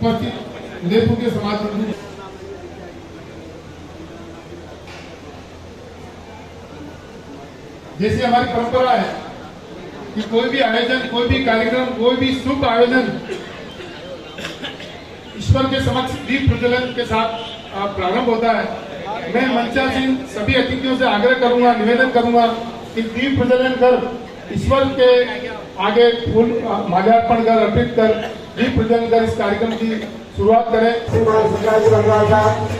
उपस्थित उदयपुर के समाज बंधु, जैसे हमारी परंपरा है कि कोई भी आयोजन, कोई भी कार्यक्रम, कोई भी शुभ आयोजन ईश्वर के समक्ष दीप प्रज्वलन के साथ प्रारंभ होता है। मैं मंचासीन सभी अतिथियों से आग्रह करूंगा, निवेदन करूंगा कि दीप प्रज्वलन कर ईश्वर के आगे फूल माल्यार्पण कर, अर्पित कर, दीप प्रज्वलन कर इस कार्यक्रम की शुरुआत करें।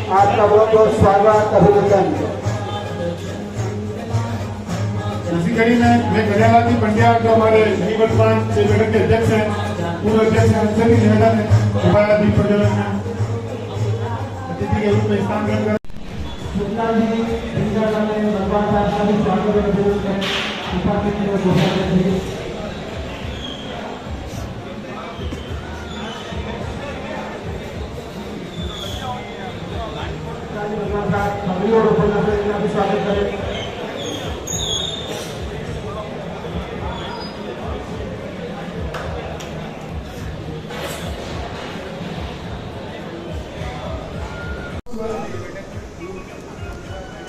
आपका बहुत बहुत स्वागत, अभिनंदन। इसी कड़ी में मैं कन्हैयालाल जी पंड्या जो हमारे निवर्तमान से बैठक के अध्यक्ष हैं, पूर्व अध्यक्ष हैं, उनसे भी निवेदन है हमारा दीप प्रज्वलन में अतिथि के रूप में स्थान ग्रहण करें। स्वागत करें।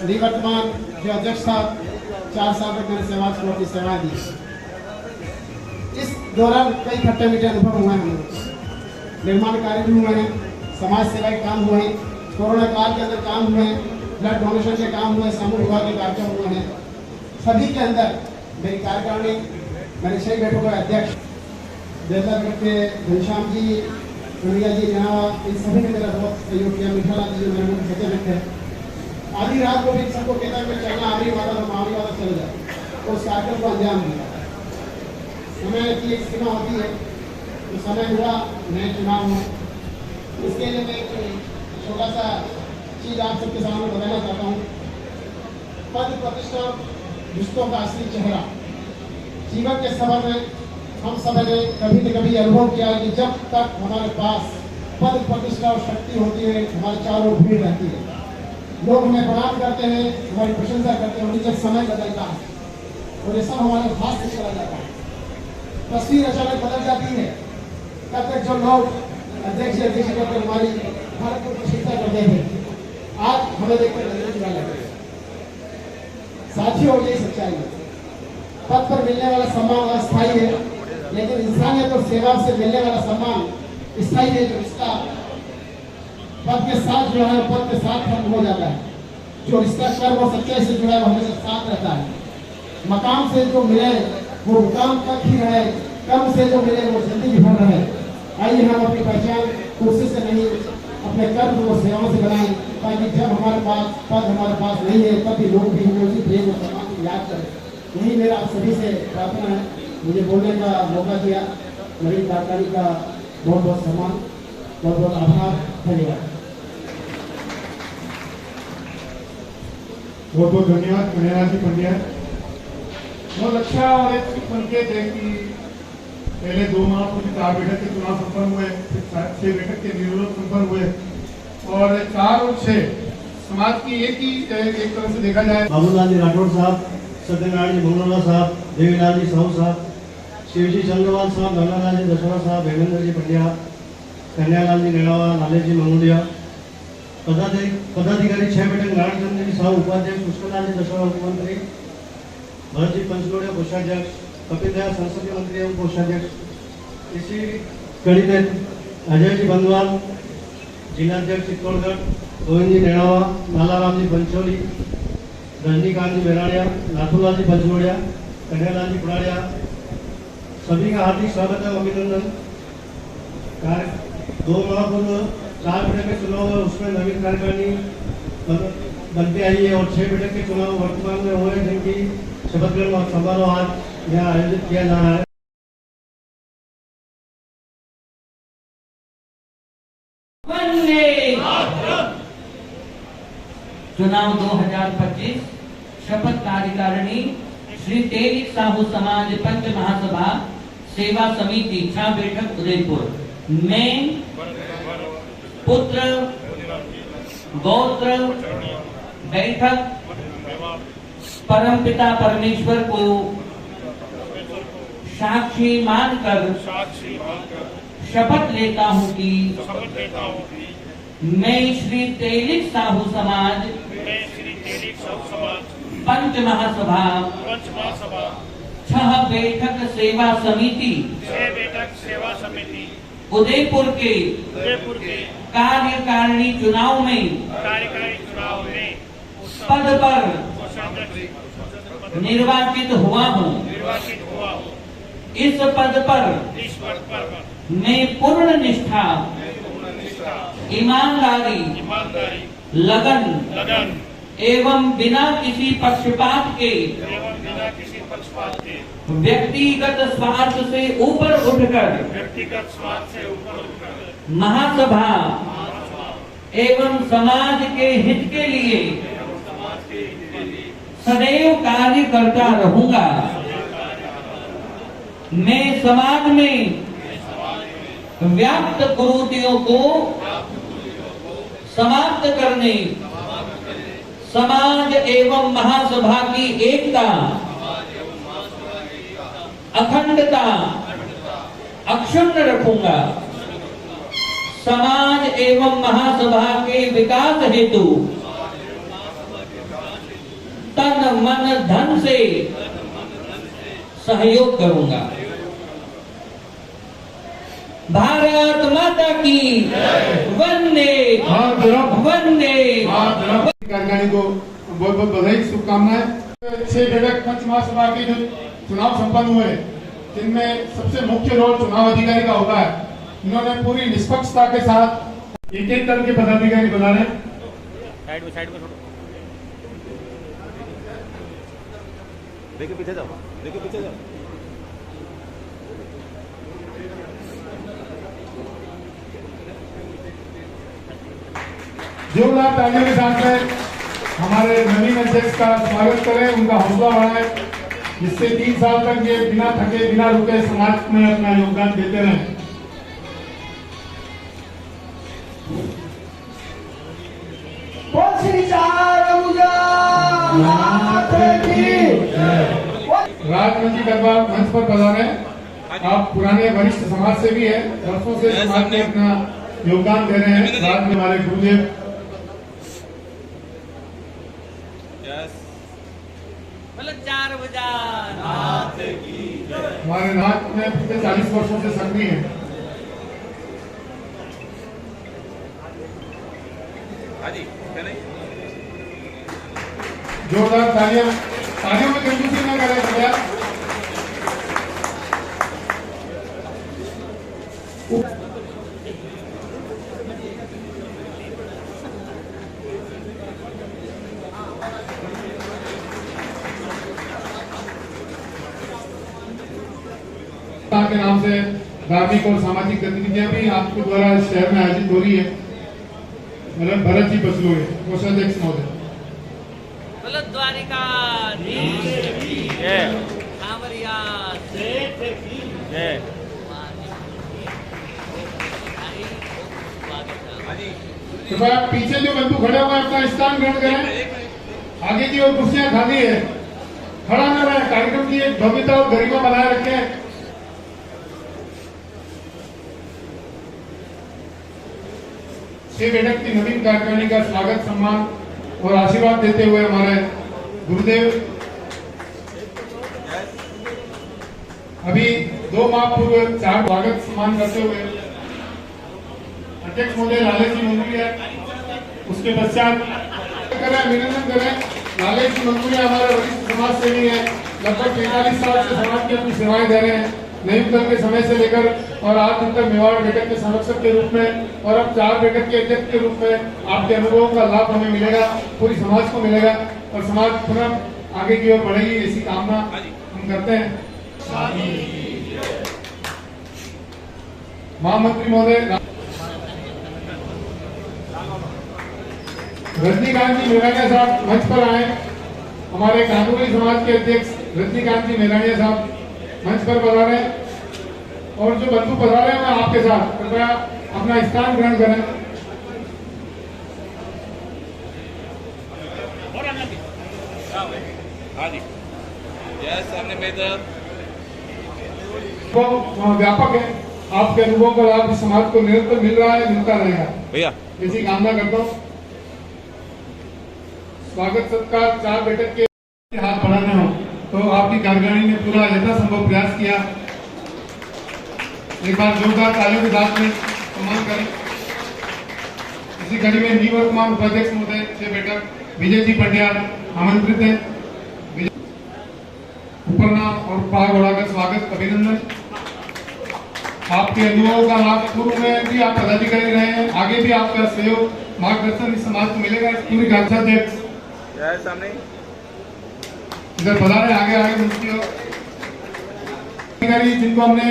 निवर्तमान जो अध्यक्ष था, 4 साल तक मैंने सेवा की सेवाएं दी। इस दौरान कई खट्टे मीठे अनुभव हुए हैं, निर्माण कार्य भी हुए हैं, समाज सेवा के काम हुए हैं, कोरोना काल के अंदर काम हुए हैं, ब्लड डोनेशन के काम हुए, समूह विवाह के कार्यक्रम हुए हैं। सभी के अंदर मेरी कार्यकारिणी, मेरे 6 बैठकों का अध्यक्ष बेहतर के घनश्याम जी, कन्हैया जी, इन सभी ने मेरा बहुत सहयोग किया। मीठालाल जी जो मेरे मुख्य सचिव थे, आधी रात को भी सबको कहता है चलना, आधी वाला तो मामली वाला चल जाए, तो उस कार्यक्रम को अंजाम दिया। समय की एक सीमा होती है, तो समय हुआ, नए चुनाव में। इसके लिए मैं एक छोटा सा चीज आप सबके सामने बताना चाहता हूँ। पद प्रतिष्ठा रिश्तों का असली चेहरा। जीवन के सफर में हम सब ने कभी न कभी अनुभव किया कि जब तक हमारे पास पद प्रतिष्ठा और शक्ति होती है, हमारे चारों भीड़ रहती है, लोग हमें प्रणाम करते हैं, हमारी प्रशंसा करते हैं। जब समय बदलता है और ये सब हमारे हाथ से चला जाता है, तस्वीर अचानक बदल जाती है। तब तक जो लोग अध्यक्ष करके हमारी भारत को प्रशंसा करते थे, आज हमें देखकर नजर चुरा लगे। साथियों, यही सच्चाई है। पद पर मिलने वाला सम्मान अस्थायी है, लेकिन इंसानियत और सेवा से मिलने वाला सम्मान स्थायी है। जो रिश्ता पद के साथ जुड़ा है, पद के साथ खत्म हो जाता है। जो रिश्ता कर्म और सच्चाई से जुड़ा है, वो हमेशा साथ रहता है। मकाम से जो मिले वो मुकाम तक ही रहे, कर्म से जो मिले वो जिंदगी भर रहे। आइए हम अपनी पहचान कोशिश से नहीं, अपने कर्म और सेवाओं से बनाएं, ताकि जब हमारे पास पद हमारे पास नहीं है, तभी लोग भी हमें उसी प्रेम और सम्मान को याद करें। यही मेरा आप सभी से प्रार्थना है। मुझे बोलने का मौका दिया, मेरी कार्यकारिणी का बहुत बहुत सम्मान, बहुत बहुत आभार, धन्यवाद। बहुत बहुत धन्यवाद कन्हैयालाल जी पंड्या। बहुत अच्छा और एक संकेत है कि पहले 2 माह पूरी 4 बैठक के चुनाव संपन्न हुए, फिर 6 बैठक के निर्विरोध संपन्न हुए, और 4 और 6 समाज की एक तरह से देखा जाए। बाबूलाल जी राठौड़ साहब, सत्यनारायण जी मंगलोला साहब, देवीलाल जी साहू साहब, शिवजी चंद्रवाल साहब, गंगालाल जी दशोरा साहब, हेमेंद्र जी पंड्या, कन्हैयालाल जी नेड़ावा, लालेश जी मंगोलिया, पदाधिकारी 6 बैठक नारायण चंद्र जी साहू उपाध्यक्ष, पुष्करलाल जी दशोरा मुख्यमंत्री, भरत जी पंचलोड़िया कोषाध्यक्ष, कपिल दयाल संसदीय मंत्री एवं कोषाध्यक्ष। इसी कड़ी में अजय जी बंदवाल, जिलाध्यक्ष चित्तौड़गढ़, गोविंद जी नेड़ावा, लालाराम जी पंचोली, रजनीकांत जी बेराड़िया, नाथूलाल जी पंचलोड़िया, कन्हैयालाल जी पुराड़िया, सभी का हार्दिक स्वागत है, अभिनंदन। 2 माह पूर्व 4 बैठक के चुनाव हुए, उसमें नवीन कार्यकारिणी बनती आई है, और 6 बैठक के चुनाव वर्तमान में हुए, जिनकी शपथ ग्रहण समारोह आज यहाँ आयोजित किया जा रहा है। चुनाव 2025 शपथ कार्यकारिणी श्री तेलिक साहू समाज पंच महासभा सेवा समिति 6 बैठक उदयपुर में पुत्र गोत्र बैठक परमपिता परमेश्वर को साक्षी मानकर शपथ लेता हूँ कि मैं श्री तेलिक साहू समाज पंच महासभा 6 बैठक सेवा समिति उदयपुर के कार्यकारिणी चुनाव में पद पर निर्वाचित हुआ हूँ। इस पद पर मैं पूर्ण निष्ठा, ईमानदारी, लगन एवं बिना किसी पक्षपात के व्यक्तिगत स्वार्थ से ऊपर उठकर महासभा एवं समाज के हित के लिए सदैव कार्य करता रहूंगा। मैं समाज में व्याप्त कुरीतियों को समाप्त करने, समाज एवं महासभा की एकता, अखंडता अक्षुण्ण रखूंगा। समाज एवं महासभा के विकास हेतु तन मन धन से सहयोग करूंगा। भारत माता की वंदे वंदे। कार्यकारिणी को बहुत बहुत बधाई, शुभकामनाएं। 6 बैठक पंच महासभा के जो चुनाव संपन्न हुए, जिनमें सबसे मुख्य रोल चुनाव अधिकारी का होता है। इन्होंने पूरी निष्पक्षता के साथ एक दल के पदाधिकारी बना रहे। साइड में देखिए पीछे जाओ, जोरदार तालियों के साथ में हमारे नवीन अध्यक्ष का स्वागत करें, उनका हौसला बढ़ाएं, जिससे 3 साल तक ये बिना थके बिना रुके समाज में अपना योगदान देते रहें। राजमंत्री दरबार मंच पर पधारे। आप पुराने वरिष्ठ समाज सेवी हैं, वर्षों से समाज में अपना योगदान दे रहे हैं। साथ में हमारे गुरुदेव हमारे नाथ में पिछले 40 वर्षों से सक्रिय हैं। जोरदार तालियों में कंजूसी न करें भैया। के नाम से धार्मिक और सामाजिक गतिविधियां भी आपके द्वारा इस शहर में आयोजित हो रही है। मतलब भरत जी बसलोए कोषाध्यक्ष महोदय। कृपया पीछे जो बंधु खड़े हुए अपना स्थान ग्रहण करें। आगे की ओर कुर्सियां खाली है, खड़ा न रहे। कार्यक्रम की एक भव्यता और गरिमा बनाए रखें। बैठक की नवीन कार्यकारिणी का स्वागत, सम्मान और आशीर्वाद देते हुए हमारे गुरुदेव अभी 2 माह पूर्व 4 स्वागत सम्मान करते हुए अध्यक्ष महोदय लालेश जी मंगुलिया, उसके पश्चात अभिनंदन करें। लालेश जी मंगुलिया हमारे वरिष्ठ समाज सेवी है, लगभग 45 साल से समाज की अपनी सेवाएं दे रहे हैं। नई दल के समय से लेकर और आज तक मेवाड़ बैठक के संरक्षक के रूप में और अब 4 बैठक के अध्यक्ष के रूप में आपके अनुभवों का लाभ हमें मिलेगा, पूरी समाज को मिलेगा और समाज पुनः आगे की ओर बढ़ेगी, ऐसी कामना हम करते हैं। महामंत्री महोदय रजनीकांत जी मेरानिया साहब मंच पर आए। हमारे कानूनी समाज के अध्यक्ष रजनीकांत जी मेरानिया साहब मंच पर पधारे और जो बंधु पधारे हैं मैं आपके साथ, कृपया अपना स्थान ग्रहण करें। वो व्यापक है, आपके अनुभव का लाभ इस समाज को निरंतर मिल रहा है, मिलता रहेगा, भैया इसी कामना करता हूँ। स्वागत सत्कार 4 बैठक के हाथ बढ़ाने हो तो आपकी कार्यकारिणी ने पूरा यथासंभव प्रयास किया। एक बार जोरदार तालियों के साथ में सम्मान करें। इसी कड़ी में निवर्तमान उपाध्यक्ष महोदय 6 बैठक विजय जी पंड्या आमंत्रित है। उपरना और पार का स्वागत, अभिनंदन। आपके अनुभवों का लाभ पूर्व में भी आप पदाधिकारी रहे हैं, आगे भी आपका सहयोग मार्गदर्शन इस समाज को मिलेगा। इस पूरी कार्यकारिणी सामने इधर बता रहे आगे आगे मुझकी अधिकारी जिनको हमने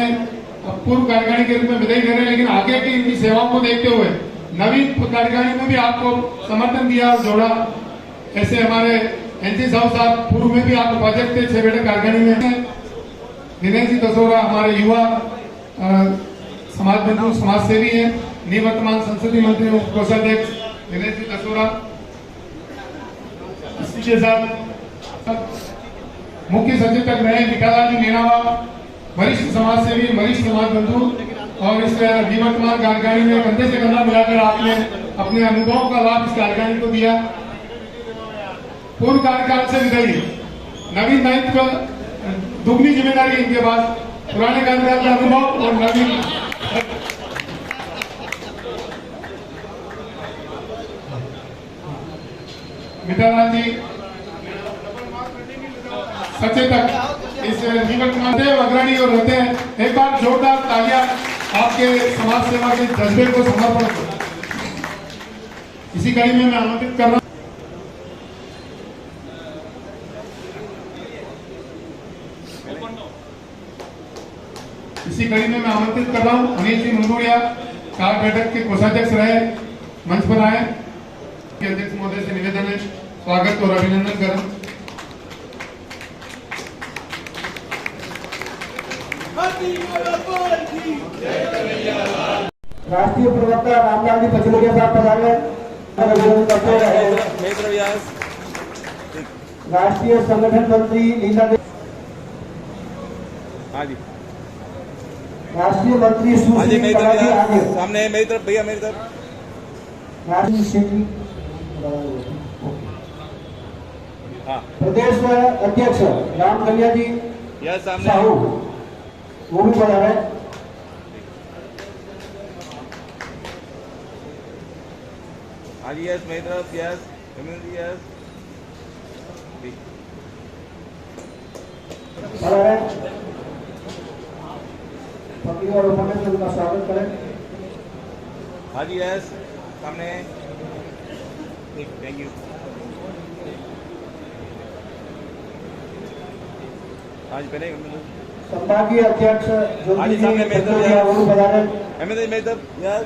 पूर्व कार्यकारिणी के रूप में बधाई दे रहे हैं, लेकिन आगे की इनकी सेवाओं को देखते हुए नवीन कार्यकारिणी में भी आपको समर्थन दिया और जोड़ा। ऐसे हमारे एनसी साहब पूर्व में भी आप उपाध्यक्ष थे 6 बैठक कार्यकारिणी में। दिनेश जी दसोरा हमारे युवा समाज बंधु समाज सेवी हैं, निवर्तमान संसदीय मंत्री और कोषाध्यक्ष दिनेश जी दसोरा। इसी के साथ मुख्य सचेतक रहे विकास जी मीनावा, वरिष्ठ समाज सेवी, वरिष्ठ समाज बंधु, और इस निवर्तमान कार्यकारिणी में कंधे से कंधा मिलाकर आपने अपने अनुभव का लाभ इस कार्यकारिणी को दिया। पूर्व कार्यकाल से विदाई, नवीन दायित्व, दुगनी जिम्मेदारी इनके पास, पुराने कार्यकाल का अनुभव और नवीन। मितालाल जी सचेतक इस निवर्तमान अग्रणी और रहते हैं। एक बार जोरदार तालियां आपके समाज सेवा के जज्बे को समर्पण करो। इसी कड़ी में मैं आमंत्रित कर रहा हूं अनिल जी मंगोड़िया, 4 बैठक के कोषाध्यक्ष रहे, मंच पर आए। अध्यक्ष महोदय से निवेदन है, स्वागत और अभिनंदन करें। राष्ट्रीय प्रवक्ता रामलाल जी पचलुकिया साहब पधारे। राष्ट्रीय संगठन मंत्री लीला देवी, हाँ जी राष्ट्रीय मंत्री हाँ जी मेरी तरफ सुश्री यार, आगे सामने मेरी तरफ भैया, मेरी तरफ। राष्ट्रीय शिक्षक हाँ प्रदेश अध्यक्ष राम कन्या जी यस सामने। साहू वो भी पधारे। हाँ जी यस मेरी तरफ, यस यस पधारे। पत्नी और उपन्यास में उनका स्वागत करें। हाँ जी यस सामने, थैंक यू। हाँ जी पहले संभागीय अध्यक्ष हाँ जी ज्योति सामने जी मेरी तरफ पचलुकिया वो भी पधारे। मेरी तरफ यस।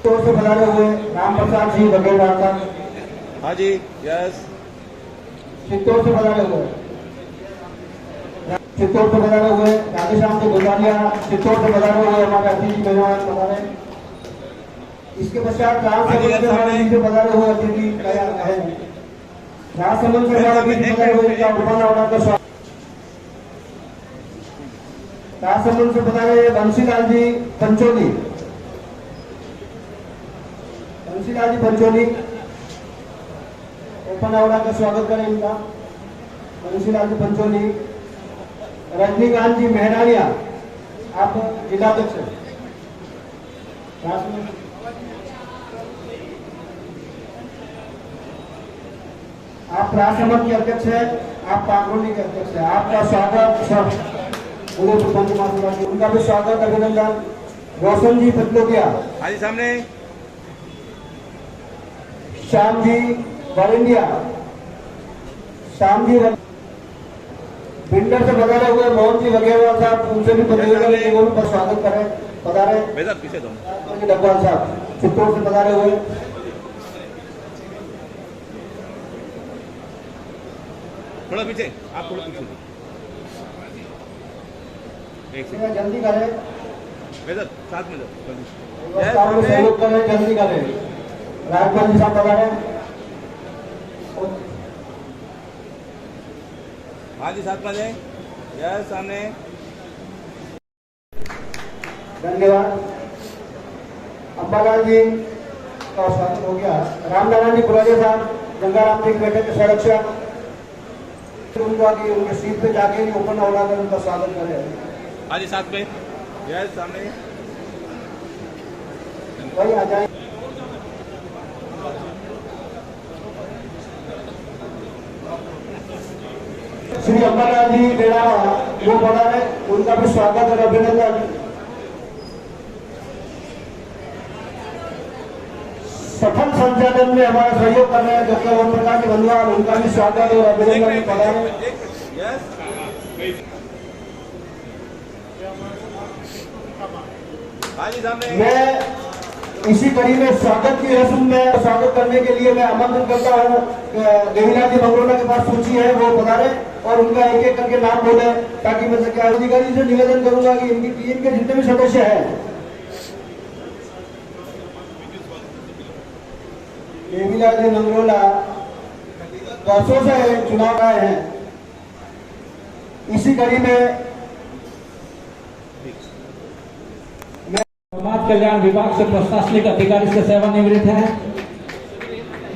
तौर से पधारे हुए राम प्रसाद जी बघेल वार्ता, हाँ जी यस। चित्तौड़ से पधारे हुए राधेश्याम जी गुजारिया, चित्तौड़ से पधारे हुए हमारे अतिथि मेहमान पधारे। इसके पश्चात राजसमंद से पधारे हुए अतिथि राजसमंद से पधारे हुए इनका उपनावड़ा का स्वागत। राजसमंद से पधारे बंसीलाल जी पंचोली, उपनावड़ा का स्वागत करें इनका। बंसीलाल जी पंचोली। रजनीकांत जी मेहरानिया, आप जिलाध्यक्ष हैं। आप राजसमंद के अध्यक्ष हैं, आप पागोली के अध्यक्ष हैं। आपका स्वागत उनका भी स्वागत, अभिनंदन। रोशन जी पटलोकिया, हाँ जी सामने, श्याम जी बरिंडिया, बिल्डर से पधारे हुए मोहन जी वगैरह साहब, उनसे भी पधारे पर स्वागत करें। पधारे मेरा पीछे दो डब्बाल साहब चित्तौड़ से पधारे हुए। थोड़ा पीछे, आप थोड़ा पीछे एक सेकंड, जल्दी करें, मेरा साथ में सामने सहयोग करें, जल्दी करें। राजपाल जी साहब पधारे। हाँ जी साथ में जाए। यस सामने। धन्यवाद। अंबालाल जी का स्वागत हो गया। रामनारायण जी पुराजे साहब, गंगाराम जी बैठक के संरक्षक, उनके सीट पे जाके ही ओपन होगा कर उनका स्वागत करें। आज साथ में यस सामने। वही आ जाए। श्री अंबालाल जी बेड़ा वो बड़ा है, उनका भी स्वागत और अभिनंदन। सफल संचालन में हमारा सहयोग कर रहे हैं डॉक्टर ओम प्रकाश बंधुआल, उनका भी स्वागत और अभिनंदन पड़ा है। यस आज सामने। मैं इसी कड़ी में स्वागत की रस्म में स्वागत करने के लिए मैं आमंत्रित करता हूँ। देवीलाल जी मंगरोला के पास सूची है, वो पधारे और उनका एक एक करके नाम बोले, ताकि मैं अधिकारी से निवेदन करूंगा कि इनकी टीम के जितने भी सदस्य हैं, देवीलाल जी मंगरोला वर्षों से चुनाव आए हैं। इसी कड़ी में समाज कल्याण विभाग से प्रशासनिक अधिकारी से सेवानिवृत्त हैं।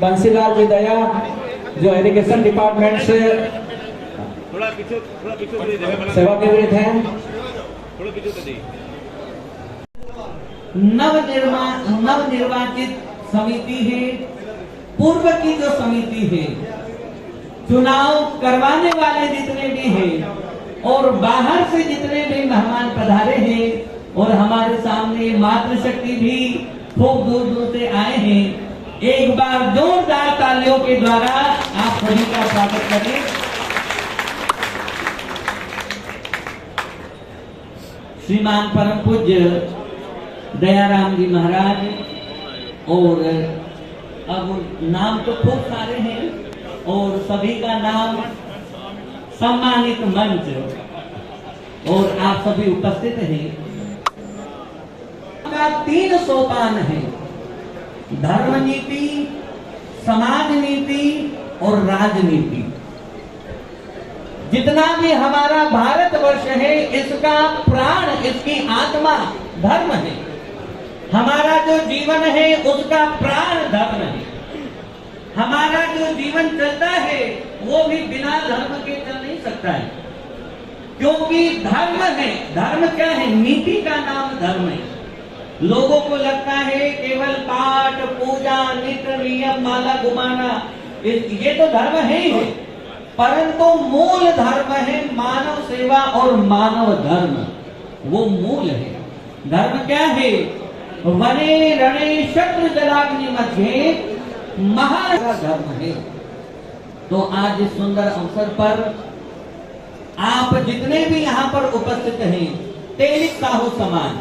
बंसीलाल जी दया जो इरिगेशन डिपार्टमेंट से थोड़ा पीछे सेवानिवृत्त हैं। थोड़ा पीछे नवनिर्वाचित समिति है, पूर्व की जो समिति है, चुनाव करवाने वाले जितने भी हैं और बाहर से जितने भी मेहमान पधारे हैं और हमारे सामने मातृशक्ति भी खूब दूर दूर से आए हैं, एक बार जोरदार तालियों के द्वारा आप सभी का स्वागत करें। श्रीमान परम पूज्य दयाराम जी महाराज, और अब नाम तो खूब सारे हैं और सभी का नाम सम्मानित मंच और आप सभी उपस्थित हैं। का 3 सोपान है, धर्म नीति, समाज नीति और राजनीति। जितना भी हमारा भारतवर्ष है, इसका प्राण, इसकी आत्मा धर्म है। हमारा जो जीवन है उसका प्राण धर्म है। हमारा जो जीवन चलता है वो भी बिना धर्म के चल नहीं सकता है, क्योंकि धर्म है। धर्म क्या है? नीति का नाम धर्म है। लोगों को लगता है केवल पाठ पूजा नित्य नियम माला घुमाना ये तो धर्म है ही है, परंतु मूल धर्म है मानव सेवा और मानव धर्म, वो मूल है। धर्म क्या है? वने रणे शत्रु जलाग्नि मध्य महाधर्म है। तो आज इस सुंदर अवसर पर आप जितने भी यहाँ पर उपस्थित हैं, तेलिक साहू समाज,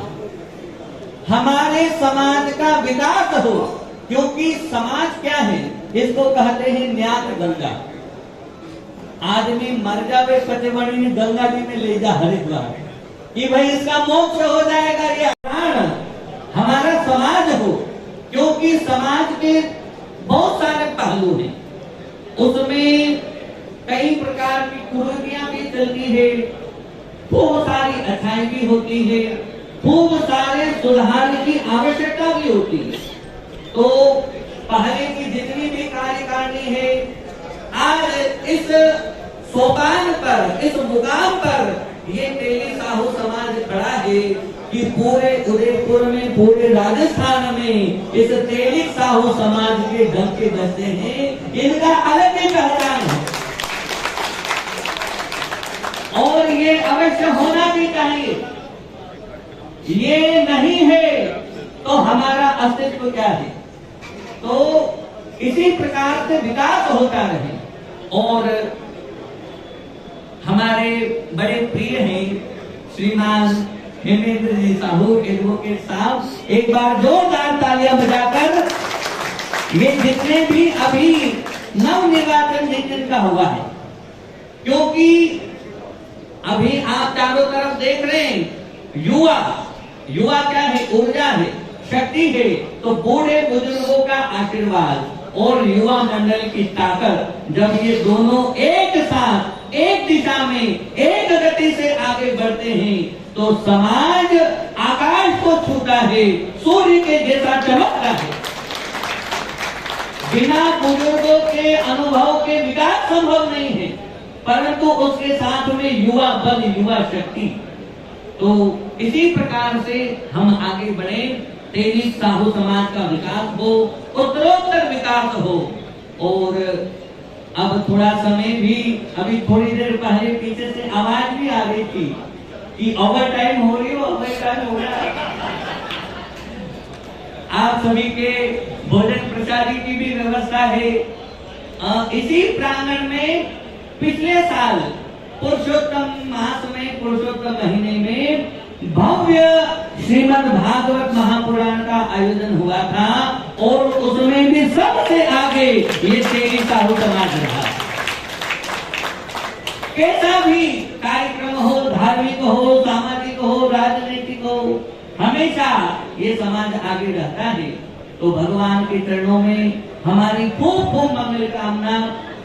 हमारे समाज का विकास हो, क्योंकि समाज क्या है? इसको कहते हैं न्यात गंगा। आदमी मर जावे पतिमणि ने गंगा जी में ले जा हरिद्वार कि भाई इसका मोक्ष हो जाएगा। ये प्राण हमारा समाज हो, क्योंकि समाज के बहुत सारे पहलू हैं, उसमें कई प्रकार की कुरीतियां भी चलती है, खूब सारी अच्छाई भी होती है, खूब सारे सुधार की आवश्यकता भी होती है। तो पहले की जितनी भी कार्यकारिणी है, आज इस सोपान पर, इस मुकाम पर ये तेली साहू समाज खड़ा है कि पूरे उदयपुर में, पूरे राजस्थान में इस तेली साहू समाज के डंके बजते हैं। इनका अलग ही पहचान है और ये अवश्य होना भी चाहिए। ये नहीं है तो हमारा अस्तित्व क्या है? तो इसी प्रकार से विकास होता रहे। और हमारे बड़े प्रिय हैं श्रीमान हेमेंद्र जी साहू एडवोकेट साहब, एक बार जोरदार तालियां बजाकर ये जितने भी अभी नवनिर्वाचन जिनका हुआ है, क्योंकि अभी आप चारों तरफ देख रहे हैं युवा, युवा क्या है? ऊर्जा है, शक्ति है। तो बूढ़े बुजुर्गों का आशीर्वाद और युवा मंडल की ताकत, जब ये दोनों एक साथ एक दिशा में एक गति से आगे बढ़ते हैं तो समाज आकाश को छूता है, सूर्य के जैसा चमकता है। बिना बुजुर्गों के अनुभव के विकास संभव नहीं है, परंतु उसके साथ में युवा बल, युवा शक्ति। तो इसी प्रकार से हम आगे बढ़े, तेजी साहू समाज का विकास हो, उत्तरोत्तर विकास हो। और अब थोड़ा समय भी, अभी थोड़ी देर पहले पीछे से आवाज भी आ रही थी कि ओवर टाइम हो रही हो, ओवर टाइम हो रहा है। आप सभी के भोजन प्रसादी की भी व्यवस्था है। इसी प्रांगण में पिछले साल पुरुषोत्तम मास में, पुरुषोत्तम महीने में भव्य श्रीमद् भागवत महापुराण का आयोजन हुआ था और उसमें भी सबसे आगे ये तेरी साहू समाज रहा। कैसा भी कार्यक्रम हो, धार्मिक हो, सामाजिक हो, राजनीतिक हो, हमेशा ये समाज आगे रहता है। तो भगवान के चरणों में हमारी खूब खूब मंगल कामना,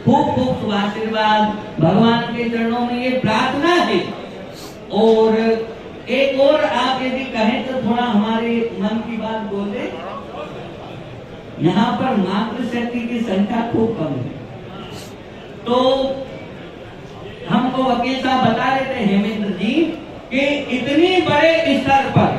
खूब खूब शुभाशीर्वाद, भगवान के चरणों में ये प्रार्थना है। और एक और आप यदि कहें तो थोड़ा हमारे मन की बात बोले। यहाँ पर मातृशक्ति की संख्या खूब कम है, तो हमको वकील साहब बता रहे थे हेमेंद्र जी कि इतनी बड़े स्तर पर,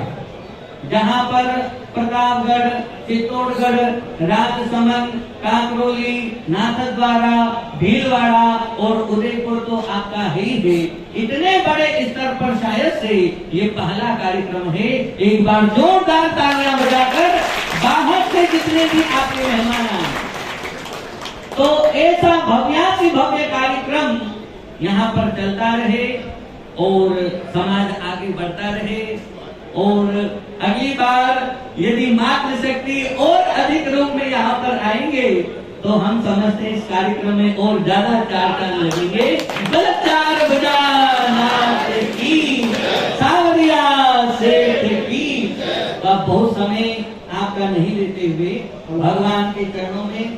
जहाँ पर प्रतापगढ़, चित्तौड़गढ़, राजसमंद, कांकरोली, नाथद्वारा, भीलवाड़ा और उदयपुर तो आपका ही है। इतने बड़े स्तर पर शायद से ये पहला कार्यक्रम है। एक बार जोरदार तालियां बजाकर बाहर से जितने भी आपके मेहमान आए, तो ऐसा भव्याति भव्य कार्यक्रम यहाँ पर चलता रहे और समाज आगे बढ़ता रहे। और अगली बार यदि मातृशक्ति और अधिक रूप में यहाँ पर आएंगे तो हम समझते हैं इस कार्यक्रम में और ज्यादा चार चांद लगेंगे। गलत चार बजाना की, सावरिया सेठ की। तो अब बहुत समय आपका नहीं लेते हुए भगवान के चरणों में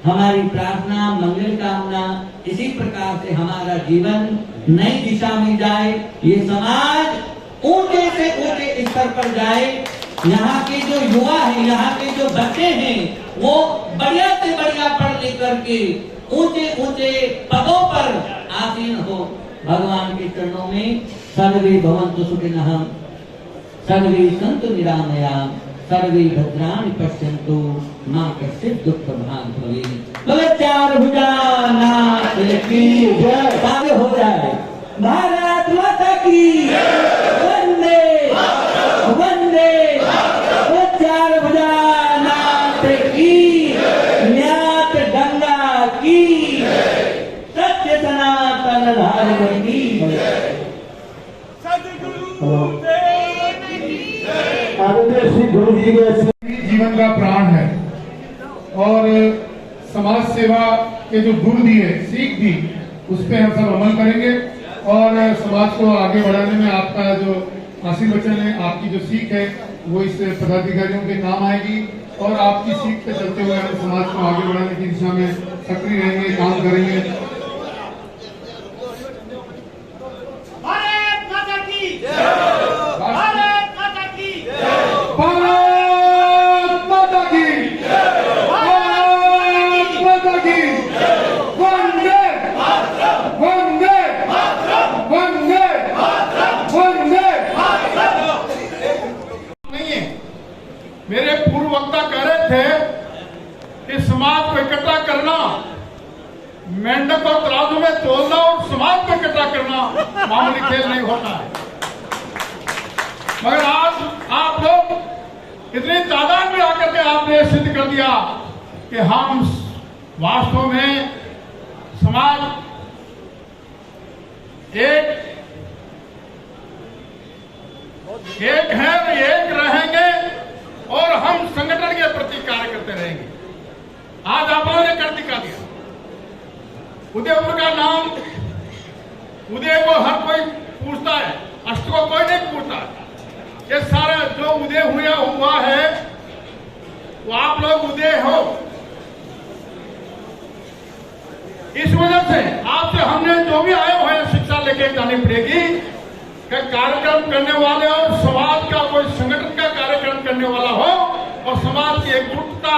हमारी प्रार्थना, मंगल कामना, इसी प्रकार से हमारा जीवन नई दिशा में जाए, ये समाज ऊंचे से ऊंचे स्तर पर जाए। यहाँ के जो युवा हैं, यहाँ के जो बच्चे हैं, वो बढ़िया से बढ़िया पढ़ लिख करके ऊंचे ऊंचे पदों पर आसीन हो। भगवान के चरणों में सर्वे भवन्तु सुखिनः, सर्वे सन्तु निरामयाः, सर्वे भद्राणि पश्यन्तु, मा कश्चित् दुःखभाग् भवेत्। बोले चार भुजानाथ की जय। आगे हो जाए। भारत माता की वंदे वंदे। चार भुजानाथ की, न्यात गंगा की, सत्य सनातन धर्म की। श्री गुरु जी के जीवन का प्राण है और समाज सेवा के जो गुरु दिए, सीख दी, उस पर हम सब अमल करेंगे और समाज को आगे बढ़ाने में आपका जो आशीर्वचन है, आपकी जो सीख है, वो इस पदाधिकारियों के काम आएगी और आपकी सीख पे चलते हुए हम समाज को आगे बढ़ाने की दिशा में सक्रिय रहेंगे, काम करेंगे। भारत माता की जय। मेरे पूर्व वक्ता कह रहे थे कि समाज को इकट्ठा करना, मेंढक को तराजू में तोलना और समाज को इकट्ठा करना मामूली खेल नहीं होता है। मगर आज आप लोग इतनी तादाद में आकर के आपने सिद्ध कर दिया कि हम वास्तव में समाज एक है, एक रहेंगे और हम संगठन के प्रति कार्य करते रहेंगे। आज आप लोगों ने कर दिखा दिया। उदयपुर का नाम, उदय को हर कोई पूछता है, अष्ट को कोई नहीं पूछता। ये सारा जो उदय हुआ है वो आप लोग उदय हो। इस वजह से आपसे हमने जो भी आए हुए हैं शिक्षा लेके जानी पड़ेगी कि कार्यक्रम करने वाले और समाज का कोई संगठन का कार्यक्रम करने वाला हो और समाज की एकजुटता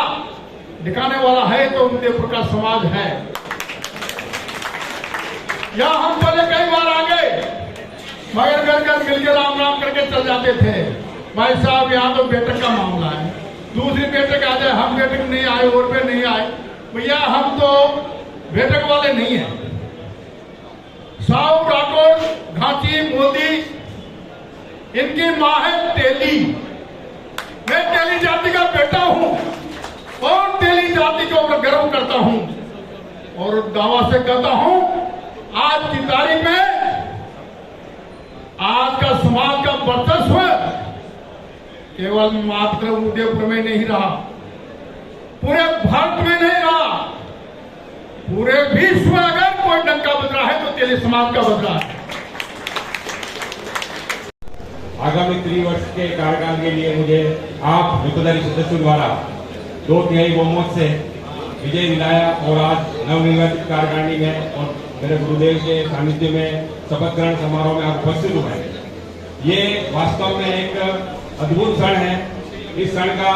दिखाने वाला है तो उदयपुर का समाज है। या हम पहले कई बार आ गए मगर घर मिलकर राम राम करके चल जाते थे। भाई साहब यहाँ तो बैठक का मामला है, दूसरी बैठक आ जाए, हम बैठक नहीं आए और पे नहीं आए। भैया हम तो बैठक वाले नहीं है। साहू राठौर, घाटी, मोदी, इनकी मां है तेली। मैं तेली जाति का बेटा हूं और तेली जाति के ऊपर गर्व करता हूं और दावा से कहता हूं आज की तारीख में आज का समाज का वर्चस्व केवल मात्र उदयपुर में नहीं रहा, पूरे भारत में नहीं रहा, पूरे विश्व में अगर कोई डंका बज रहा है तो तेली समाज का बज रहा है। आगामी 3 वर्ष के कार्यकाल के लिए मुझे आप विपदारी सदस्यों द्वारा 2/3 बहुमत से विजय दिलाया और आज नवनिर्वाचित कार्यकारिणी में और मेरे गुरुदेव के सानिध्य में शपथ ग्रहण समारोह में आप उपस्थित हुए। ये वास्तव में एक अद्भुत क्षण है। इस क्षण का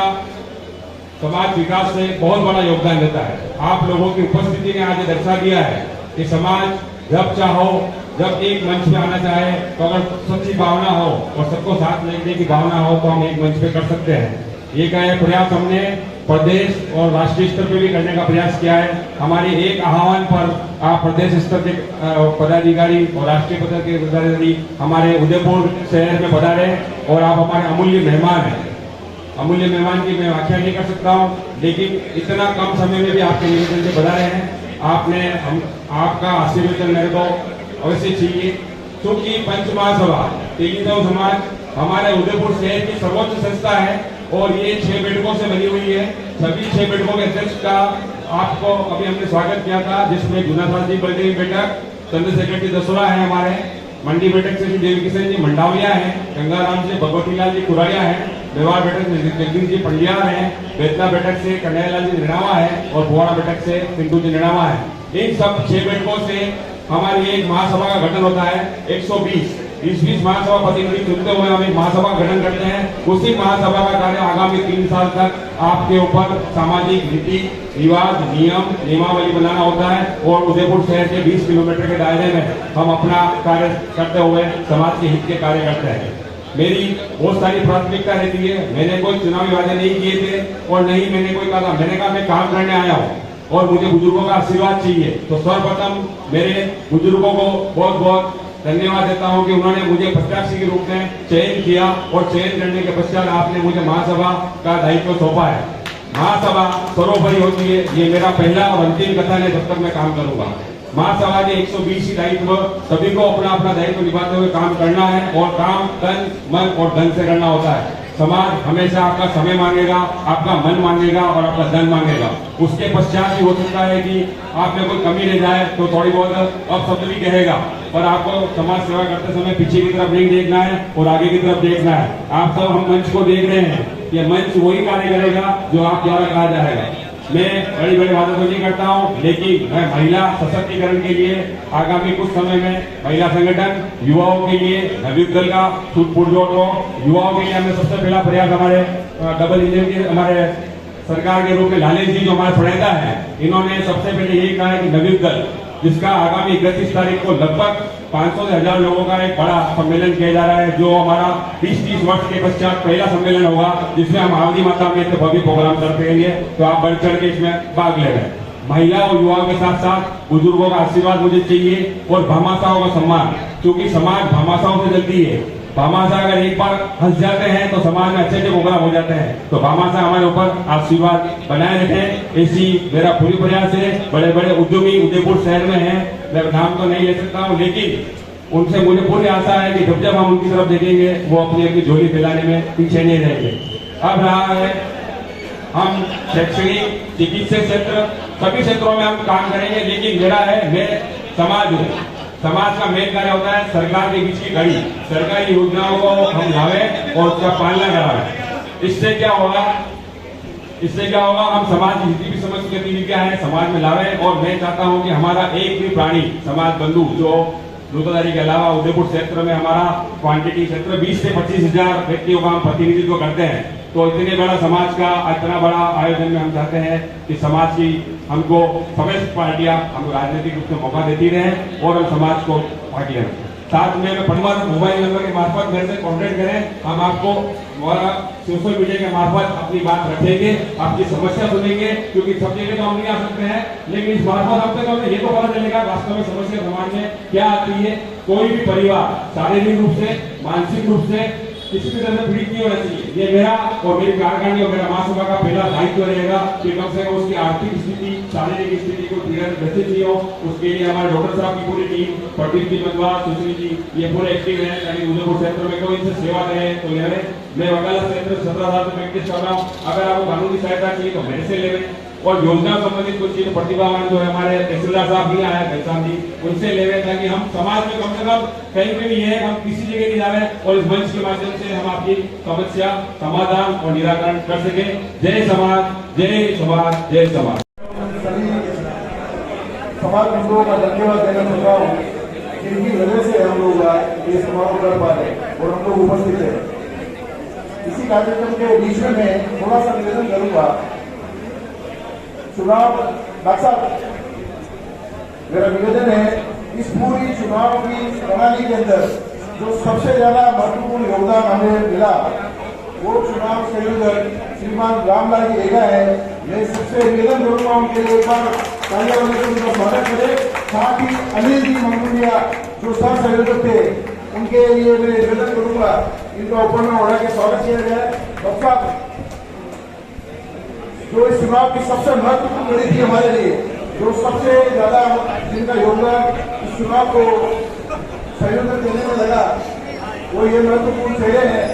समाज विकास में बहुत बड़ा योगदान देता है। आप लोगों की उपस्थिति ने आज दर्शा दिया है कि समाज जब चाहो जब एक मंच पे आना चाहे तो अगर सच्ची भावना हो और सबको साथ लेने की भावना हो तो हम एक मंच पे कर सकते हैं। ये का प्रयास हमने प्रदेश और राष्ट्रीय स्तर पे भी करने का प्रयास किया है। हमारे एक आह्वान पर आप प्रदेश स्तर के पदाधिकारी और राष्ट्रीय स्तर के पदाधिकारी हमारे उदयपुर शहर में पधारे और आप हमारे अमूल्य मेहमान हैं। अमूल्य मेहमान की मैं व्याख्या नहीं कर सकता हूँ, लेकिन इतना कम समय में भी आपके निवेदन से पधारे हैं। आपने आपका आशीर्वचन मेरे को अवश्य चाहिए, क्योंकि पंच महासभा तेली समाज हमारे उदयपुर शहर की सर्वोच्च संस्था है और ये 6 बैठकों से बनी हुई है। सभी 6 बैठकों के अध्यक्ष का आपको अभी हमने स्वागत किया था, जिसमें गुनासार जी बलदेवी बैठक, चंद्र सेक्रेटरी दसोरा है, हमारे मंडी बैठक से देवी किशन जी मंडाविया है, गंगाराम जी भगवतीलाल जी कुराड़िया है, मेवाड़ बैठक से जगदीश जी पंडियार है, बेतला बैठक से कन्हैयालाल जी निर्णावा है और बुआड़ा बैठक से सिंधु जी निर्णावा है। इन सब 6 बैठकों से हमारी एक महासभा का गठन होता है 120। इस बीच महासभा प्रतिनिधि चुनते हुए हम एक महासभा गठन करते हैं। उसी महासभा का कार्य आगामी 3 साल तक आपके ऊपर सामाजिक रीति रिवाज नियम नियमावली बनाना होता है और उदयपुर शहर के 20 किलोमीटर के दायरे में हम अपना कार्य करते हुए समाज के हित के कार्य करते हैं। मेरी बहुत सारी प्राथमिकता रहती है। मैंने कोई चुनावी वादे नहीं किए थे और नहीं मैंने कोई कहा, मैंने कहा मैं काम करने आया हूँ और मुझे बुजुर्गों का आशीर्वाद चाहिए। तो सर्वप्रथम मेरे बुजुर्गों को बहुत बहुत धन्यवाद देता हूं कि उन्होंने मुझे प्रत्याशी के रूप में चयन किया और चयन करने के पश्चात आपने मुझे महासभा का दायित्व सौंपा है। महासभा सर्वोपरि होती है, ये मेरा पहला और अंतिम कथन है जब तक मैं काम करूंगा। महासभा के 120 दायित्व सभी को अपना अपना दायित्व निभाते हुए काम करना है और काम तन मन और धन से करना होता है। समाज हमेशा आपका समय मांगेगा, आपका मन मांगेगा और आपका धन मांगेगा। उसके पश्चात भी हो सकता है कि आप में कोई कमी रह जाए तो थोड़ी बहुत अपशब्द भी कहेगा, पर आपको समाज सेवा करते समय पीछे की तरफ नहीं देखना है और आगे की तरफ देखना है। आप सब हम मंच को देख रहे हैं, ये मंच वही कार्य करेगा जो आप द्वारा कहा जाएगा। मैं बड़ी बड़ी बातें तो नहीं करता हूँ, लेकिन मैं महिला सशक्तिकरण के लिए आगामी कुछ समय में महिला संगठन युवाओं के लिए नवयुग का पुरजोर को युवाओं के लिए हमने सबसे पहला प्रयास हमारे डबल इंजन के हमारे सरकार के रूप में लाले जी जो हमारे प्रणेता है, इन्होंने सबसे पहले यही कहा है कि नवयुग दल जिसका आगामी 31 तारीख को लगभग 500 से 1000 लोगों का एक बड़ा सम्मेलन किया जा रहा है, जो हमारा 20-30 वर्ष के पश्चात पहला सम्मेलन होगा, जिसमें हम आदि माता में से भव्य प्रोग्राम करते हैं। तो आप बढ़ चढ़ के इसमें भाग ले रहे हैं। महिला और युवाओं के साथ साथ बुजुर्गों का आशीर्वाद मुझे चाहिए और भामाशाहों का सम्मान, क्योंकि समाज भामाशाहों से जलती है। भामाशाह अगर एक बार हंस जाते हैं तो समाज में अच्छे प्रोग्राम हो जाते हैं। तो भामाशाह हमारे ऊपर आशीर्वाद बनाए रखें, ऐसी मेरा पूरी प्रयास है। बड़े बड़े उद्योगी उदयपुर शहर में हैं, मैं नाम तो नहीं ले सकता हूँ, लेकिन उनसे मुझे पूरी आशा है कि जब हम उनकी तरफ देखेंगे वो अपनी अपनी झोली फैलाने में पीछे नहीं रहेंगे। अब रहा है हम शैक्षणिक चिकित्सा क्षेत्र सभी क्षेत्रों में हम काम करेंगे, लेकिन मेरा है मैं समाज हूँ। समाज का मेन कार्य होता है सरकार के बीच की कड़ी, सरकारी योजनाओं को हम लावे और उसका पालना करावे। इससे क्या होगा हम समाज की स्थिति भी समझ गतिविधियां हैं समाज में लावे। और मैं चाहता हूं कि हमारा एक भी प्राणी समाज बंधु जो लूथाधारी के अलावा उदयपुर क्षेत्र में हमारा क्वांटिटी क्षेत्र 20 से 25 हजार व्यक्तियों का हम प्रतिनिधित्व करते हैं। तो इतने बड़ा समाज का इतना बड़ा आयोजन में हम चाहते हैं कि समाज की हमको समस्त पार्टियां हमको राजनीतिक रूप से मौका देती रहे और हम समाज को पार्टियां साथ में पटवा मोबाइल नंबर के मार्फत मेरे से कॉन्टेक्ट करें। हम आपको हमारा सोशल मीडिया के मार्फत अपनी बात रखेंगे, आपकी समस्या सुनेंगे, क्योंकि सब जगह तो हम नहीं आ सकते हैं, लेकिन इस मार्फत आपसे तो ये तो पता चलेगा वास्तव में समस्या समाज में क्या आती है। कोई भी परिवार शारीरिक रूप से मानसिक रूप से किसी भी तरह से पीड़ित नहीं होना चाहिए। ये मेरा और मेरी कार्यकारिणी और मेरा महासभा का पहला दायित्व रहेगा कि कम से कम उसकी आर्थिक स्थिति शारीरिक स्थिति को ग्रसित नहीं हो। उसके लिए हमारे डॉक्टर साहब की पूरी टीम, प्रदीप जी बंधवा, सुश्री जी, ये पूरे एक्टिव है। यानी उदयपुर क्षेत्र में कोई इनसे सेवा दे तो ले रहे। मैं वकालत क्षेत्र 17 साल से प्रैक्टिस कर रहा हूँ। अगर आपको कानूनी सहायता चाहिए तो मेरे से ले रहे। और योजना संबंधित कुछ चीज प्रतिभावान जो है हमारे तहसीलदार साहब भी आए पहचान जी, उनसे ले रहे ताकि हम समाज में कम से कम कहीं पे भी है हम किसी जगह नहीं जा रहे और इस मंच के माध्यम से हम आपकी समस्या समाधान और निराकरण कर सके। जय समाज, जय समाज, जय समाज। सभी समाज बंधुओं का धन्यवाद देना चाहता हूँ जिनकी वजह से हम लोग ये समारोह कर पा रहे और हम लोग उपस्थित है। इसी कार्यक्रम के बीच में मैं थोड़ा सा निवेदन करूंगा। चुनाव डॉक्टर साहब, मेरा निवेदन है इस पूरी चुनाव की प्रणाली के अंदर जो सबसे ज्यादा महत्वपूर्ण योगदान हमें मिला वो चुनाव संयोजक श्रीमान रामलाल जी रेगा है। मैं सबसे निवेदन करूंगा उनके लिए एक बार तालियां बजाकर उनका स्वागत करें। साथ ही अनिल जी मंगुलिया जो सह संयोजक थे उनके लिए मैं निवेदन करूंगा इनका ऊपर में उड़ा के स्वागत किया जाए। डॉक्टर साहब जो इस चुनाव की सबसे महत्वपूर्ण कड़ी थी हमारे लिए, जो सबसे ज्यादा जिनका योगदान इस चुनाव को संयोजन देने में लगा, वो ये महत्वपूर्ण चेहरे हैं।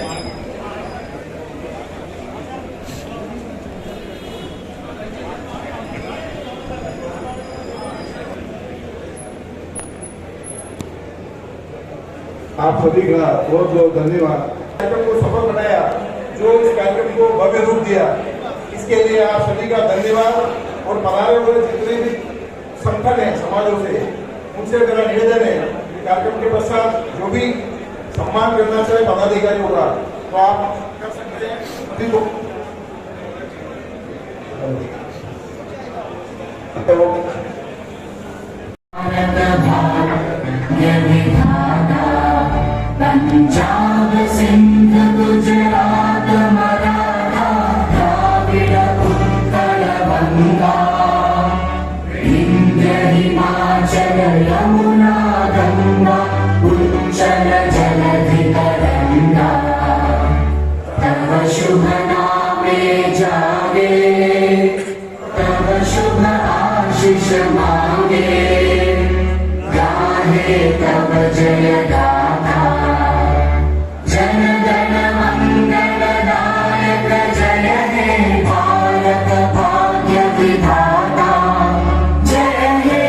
आप सभी का बहुत बहुत धन्यवाद। कार्यक्रम को सफल बनाया, जो इस कार्यक्रम को भव्य रूप दिया, इसके लिए आप सभी का धन्यवाद। और पधारे हुए जितने भी संगठन है समाजों से, उनसे मेरा निवेदन है कार्यक्रम के पश्चात जो भी सम्मान करना चाहे पदाधिकारियों का तो आप कर सकते हैं। सभी को पंजाब सिंध गुजरात मराठा द्राविड़ उत्कल बंगा विंध्य हिमाचल यमुना गंगा उच्चल जलधि तरंगा तव शुभ नामे जागे तव शुभ आशीष मांगे गाहे तव जय गाथा जन गण मंगलदायक जय हे भारत भाग्य विधाता जय हे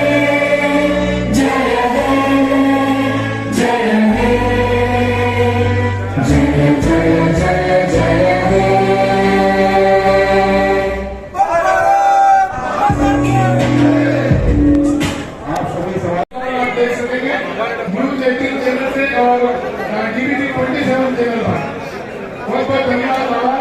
जय हे जय हे जय जय जय जय हे। देख सकेंगे न्यूज 18 चैनल से और डीवीडी 27 चैनल पर। बहुत बहुत धन्यवाद बाबा।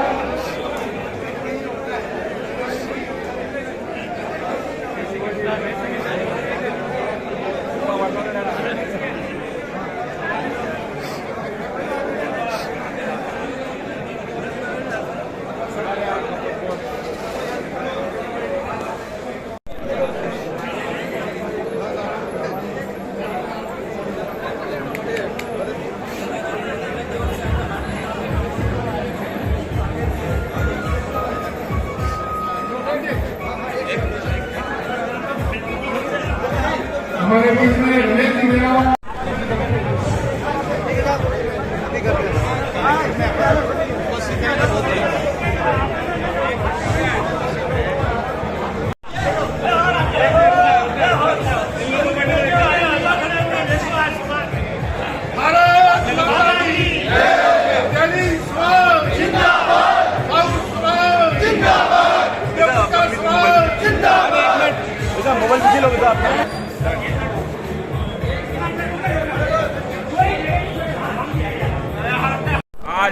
आज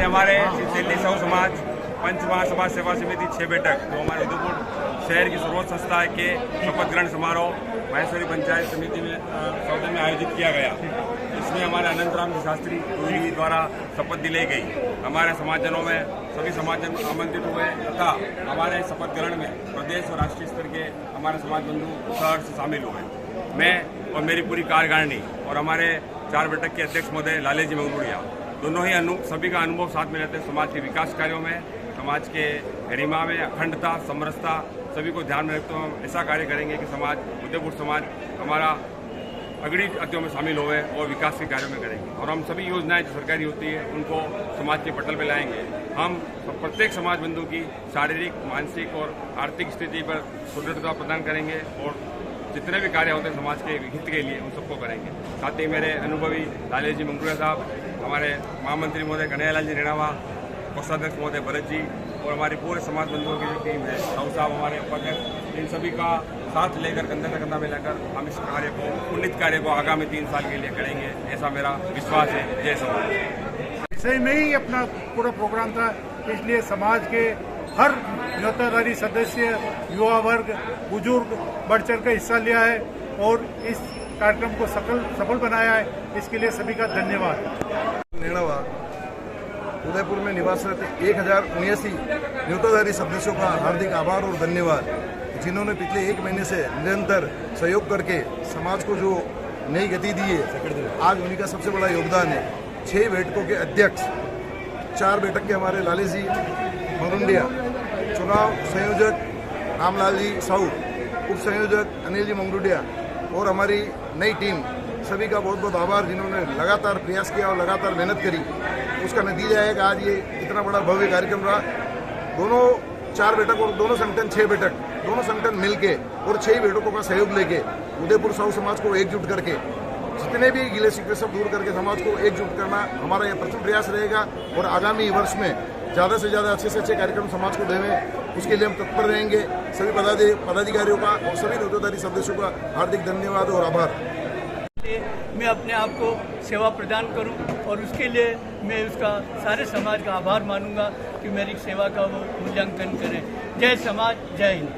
हमारे दिल्ली सौ समाज पंच महासभा सेवा समिति 6 बैठक जो हमारे उदयपुर शहर की सर्वोच्च संस्था के शपथ ग्रहण समारोह महेश्वरी पंचायत समिति में सौदे में आयोजित किया गया। इसमें हमारे अनंतराम जी शास्त्री जी द्वारा शपथ दिलाई गई। हमारे समाजजनों में सभी समाजजन आमंत्रित हुए तथा हमारे शपथ ग्रहण में प्रदेश और राष्ट्रीय स्तर के हमारे समाज बंधु सहर्ष शामिल हुए। मैं और मेरी पूरी कार्यकारिणी और हमारे 4 बैठक के अध्यक्ष महोदय लाले जी मंगरूड़िया दोनों ही सभी का अनुभव साथ में रहते हैं। समाज के विकास कार्यों में, समाज के गरिमा में, अखंडता, समरसता सभी को ध्यान में रखते हुए हम ऐसा कार्य करेंगे कि समाज, उदयपुर समाज हमारा अग्रणी अतियों में शामिल होवे और विकास के कार्यों में करेंगे। और हम सभी योजनाएं जो सरकारी होती है उनको समाज के पटल पर लाएंगे। हम प्रत्येक समाज बंधु की शारीरिक, मानसिक और आर्थिक स्थिति पर सुदृढ़ता प्रदान करेंगे और जितने भी कार्य होते हैं समाज के हित के लिए उन सबको करेंगे। साथ ही मेरे अनुभवी लाले जी मंगरूड़िया साहब, हमारे महामंत्री महोदय कन्हैयालाल जी रेणावा, कोषाध्यक्ष महोदय भरत जी और हमारी पूरे समाज बंधुओं की जो टीम है, साहू साहब हमारे उपाध्यक्ष, इन सभी का साथ लेकर कंधे से कंधा मिलाकर हम इस कार्य को, उन्नत कार्य को आगामी 3 साल के लिए करेंगे, ऐसा मेरा विश्वास है। जय समाज। सही में ही अपना पूरा प्रोग्राम था, इसलिए समाज के हर न्योताधारी सदस्य, युवा वर्ग, बुजुर्ग बढ़ चढ़ कर हिस्सा लिया है और इस कार्यक्रम को सफल बनाया है। इसके लिए सभी का धन्यवाद। नेणावा उदयपुर में निवास रहते 1079 न्योताधारी सदस्यों का हार्दिक आभार और धन्यवाद, जिन्होंने पिछले 1 महीने से निरंतर सहयोग करके समाज को जो नई गति दी है, आज उन्हीं का सबसे बड़ा योगदान है। 6 बैठकों के अध्यक्ष, 4 बैठक के हमारे लाले जी मंगरूड़िया, चुनाव संयोजक रामलाल जी साहू, उप संयोजक अनिल जी मंगरूड़िया और हमारी नई टीम, सभी का बहुत बहुत आभार, जिन्होंने लगातार प्रयास किया और लगातार मेहनत करी। उसका नतीजा है कि आज ये इतना बड़ा भव्य कार्यक्रम रहा। दोनों 4 बैठक और दोनों संगठन 6 बैठक, दोनों संगठन मिलके और 6 बैठकों का सहयोग लेके उदयपुर साहू समाज को एकजुट करके, जितने भी गिले शिकवे सब दूर करके समाज को एकजुट करना हमारा यह प्रथम प्रयास रहेगा। और आगामी वर्ष में ज़्यादा से ज़्यादा अच्छे से अच्छे कार्यक्रम समाज को देवें, उसके लिए हम तत्पर रहेंगे। सभी पदाधिकारियों का और सभी न्योताधारी सदस्यों का हार्दिक धन्यवाद और आभार। मैं अपने आप को सेवा प्रदान करूं और उसके लिए मैं उसका सारे समाज का आभार मानूंगा कि मेरी सेवा का वो मूल्यांकन करें। जय समाज, जय हिंद।